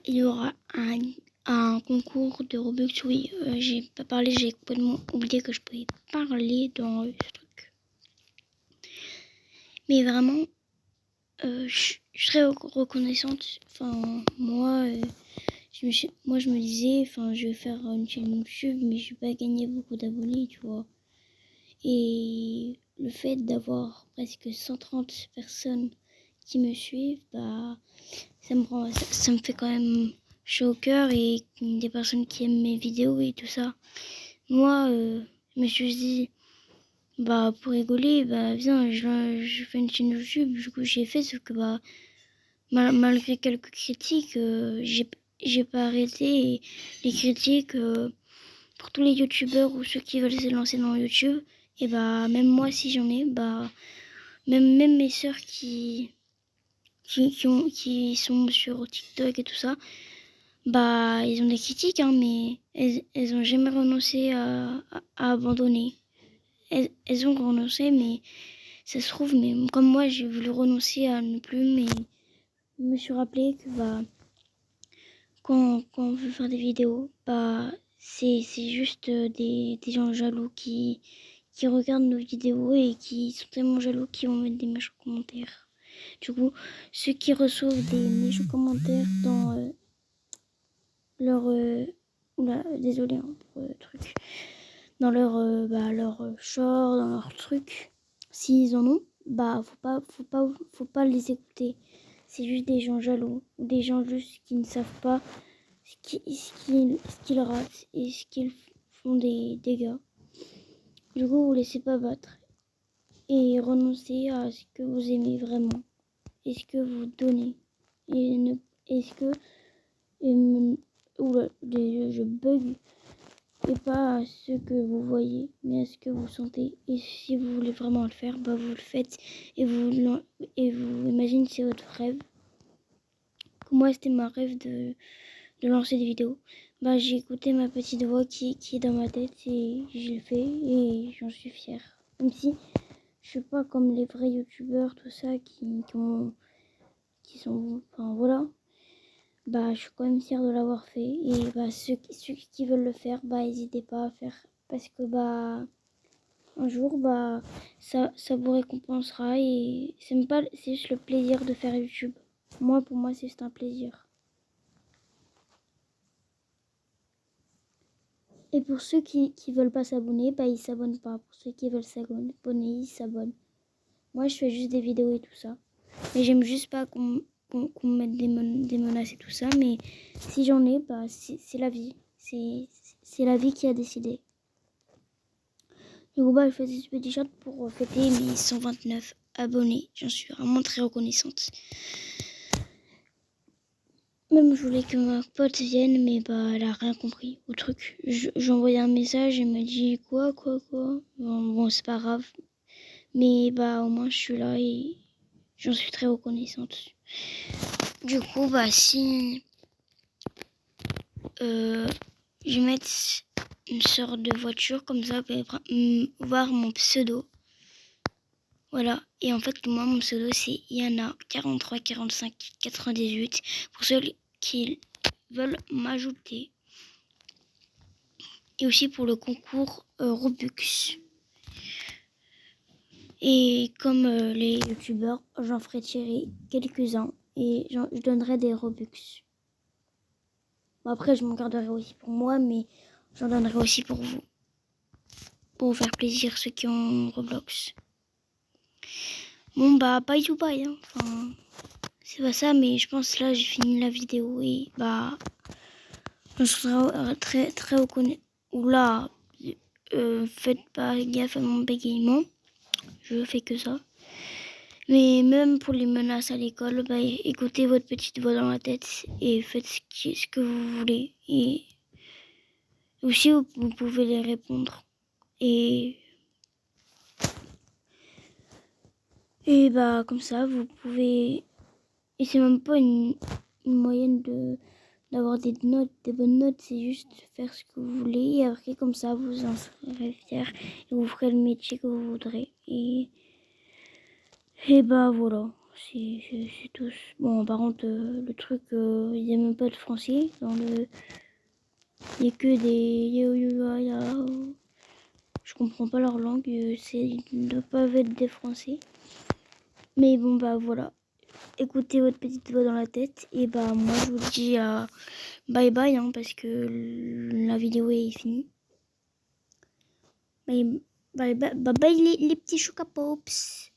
il y aura un concours de Robux. Oui, j'ai pas parlé, j'ai complètement oublié que je pouvais parler dans ce truc. Mais vraiment, je suis très reconnaissante. Enfin, moi, je me disais, je vais faire une chaîne YouTube, mais je vais pas gagner beaucoup d'abonnés, tu vois. Et le fait d'avoir presque 130 personnes qui me suivent, ça me fait quand même chaud au cœur, et des personnes qui aiment mes vidéos et tout ça. Moi, je me suis dit, pour rigoler, viens, je fais une chaîne YouTube. Du coup, j'ai fait, sauf que malgré quelques critiques, j'ai pas arrêté. Et les critiques, pour tous les youtubeurs ou ceux qui veulent se lancer dans YouTube, et même moi, si j'en ai, même mes sœurs qui sont sur TikTok et tout ça, ils ont des critiques, hein, mais elles ont jamais renoncé à abandonner. Elles ont renoncé, mais ça se trouve, mais comme moi, j'ai voulu renoncer à ne plus, mais je me suis rappelé que quand on veut faire des vidéos, c'est juste des gens jaloux qui regardent nos vidéos et qui sont tellement jaloux qu'ils vont mettre des méchants commentaires. Du coup, ceux qui reçoivent des méchants commentaires dans leur... désolé pour le truc. Dans leur short, dans leur truc, s'ils en ont, faut pas les écouter. C'est juste des gens jaloux, des gens juste qui ne savent pas ce qu'ils ratent et ce qu'ils font des dégâts. Du coup, vous laissez pas battre et renoncez à ce que vous aimez vraiment et ce que vous donnez. Est-ce que je bug, et pas à ce que vous voyez, mais à ce que vous sentez. Et si vous voulez vraiment le faire, vous le faites et vous imaginez que c'est votre rêve. Moi, c'était mon rêve de lancer des vidéos. J'ai écouté ma petite voix qui est dans ma tête et je l'ai fait et j'en suis fière. Même si je suis pas comme les vrais youtubeurs, tout ça, qui sont, enfin voilà. Je suis quand même fière de l'avoir fait. Et ceux qui veulent le faire, n'hésitez pas à faire. Parce que un jour, ça vous récompensera. Et c'est juste le plaisir de faire YouTube. Pour moi, c'est juste un plaisir. Et pour ceux qui veulent pas s'abonner, ils s'abonnent pas. Pour ceux qui veulent s'abonner, ils s'abonnent. Moi, je fais juste des vidéos et tout ça. Mais j'aime juste pas qu'on me mette des menaces et tout ça. Mais si j'en ai, c'est la vie. C'est la vie qui a décidé. Du coup, je fais ce petit shot pour fêter mes 129 abonnés. J'en suis vraiment très reconnaissante. Même je voulais que ma pote vienne, mais elle a rien compris au truc. J'ai envoyé un message, elle me dit quoi. Bon, c'est pas grave. Mais au moins je suis là et j'en suis très reconnaissante. Du coup, si je vais mettre une sorte de voiture, comme ça, vous pouvez voir mon pseudo. Voilà, et en fait, moi, mon pseudo, c'est Yana 43 45 98 pour ceux qui veulent m'ajouter. Et aussi pour le concours Robux. Et comme les youtubeurs, j'en ferai tirer quelques-uns et je donnerai des Robux. Après, je m'en garderai aussi pour moi, mais j'en donnerai aussi pour vous. Pour vous faire plaisir, ceux qui ont Roblox. Bon, bye to bye. Hein. Enfin, c'est pas ça, mais je pense là, j'ai fini la vidéo et je serai très, très reconnaissant. Oula, faites pas gaffe à mon bégaiement. Je fais que ça. Mais même pour les menaces à l'école, écoutez votre petite voix dans la tête et faites ce que vous voulez. Et aussi, vous pouvez les répondre. Et comme ça, vous pouvez... Et c'est même pas une moyenne d'avoir des bonnes notes. C'est juste faire ce que vous voulez. Et après, comme ça, vous en serez fiers. Et vous ferez le métier que vous voudrez. Et voilà. C'est tous. Bon, par contre, le truc, ils aiment même pas le français. Dans le... Il n'y a que des je comprends pas leur langue. Ils ne doivent pas être des français. Mais bon, bah voilà. Écoutez votre petite voix dans la tête. Et bah, moi, je vous dis bye bye, hein, parce que la vidéo est finie. Bye bye, bye, bye les petits chocapops.